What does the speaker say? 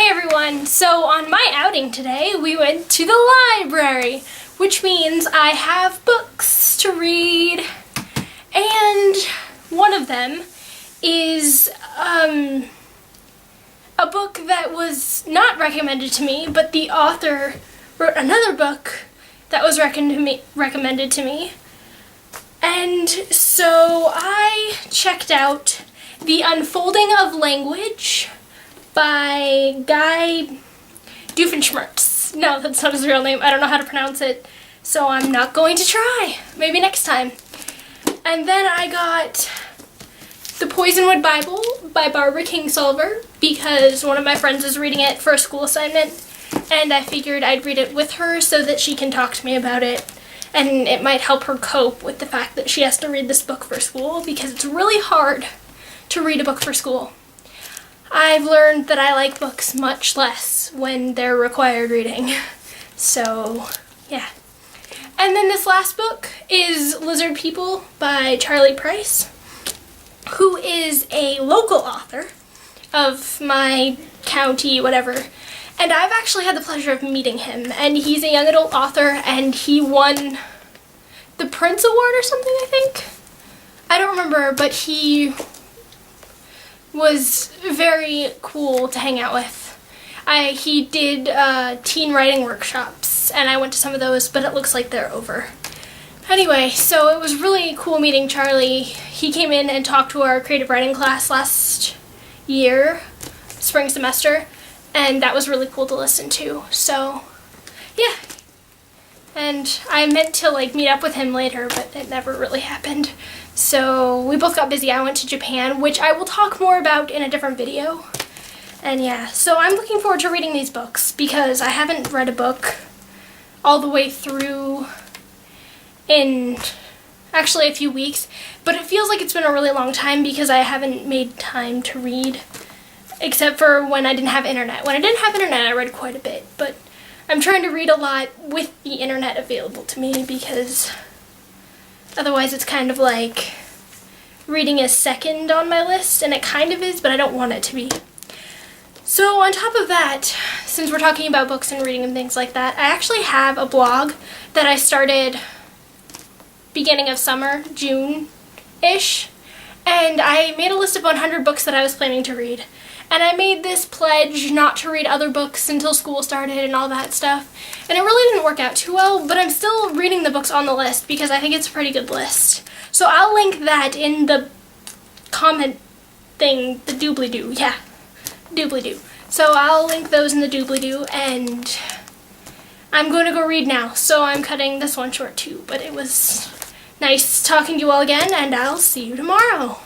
Hey everyone! So on my outing today, we went to the library, which means I have books to read, and one of them is a book that was not recommended to me, but the author wrote another book that was recommended to me, and so I checked out The Unfolding of Language by Guy Doofenshmirtz. No, that's not his real name. I don't know how to pronounce it, so I'm not going to try. Maybe next time. And then I got The Poisonwood Bible by Barbara Kingsolver because one of my friends is reading it for a school assignment, and I figured I'd read it with her so that she can talk to me about it, and it might help her cope with the fact that she has to read this book for school because it's really hard to read a book for school. I've learned that I like books much less when they're required reading. So, yeah. And then this last book is Lizard People by Charlie Price, who is a local author of my county, whatever. And I've actually had the pleasure of meeting him. And he's a young adult author, and he won the Prince Award or something, I think. I don't remember, but he was very cool to hang out with. He did teen writing workshops, and I went to some of those, but it looks like they're over. Anyway, so it was really cool meeting Charlie. He came in and talked to our creative writing class last year, spring semester, and that was really cool to listen to. So, yeah. And I meant to meet up with him later, but it never really happened. So we both got busy. I went to Japan, which I will talk more about in a different video. And yeah, so I'm looking forward to reading these books because I haven't read a book all the way through in actually a few weeks, but it feels like it's been a really long time because I haven't made time to read, except for when I didn't have internet. When I didn't have internet, I read quite a bit, but I'm trying to read a lot with the internet available to me because otherwise it's kind of like reading is second on my list, and it kind of is, but I don't want it to be. So on top of that, since we're talking about books and reading and things like that, I actually have a blog that I started beginning of summer, June-ish, and I made a list of 100 books that I was planning to read. And I made this pledge not to read other books until school started and all that stuff. And it really didn't work out too well, but I'm still reading the books on the list because I think it's a pretty good list. So I'll link that in the comment thing, the doobly-doo. Yeah, doobly-doo. So I'll link those in the doobly-doo, and I'm going to go read now. So I'm cutting this one short too, but it was nice talking to you all again, and I'll see you tomorrow.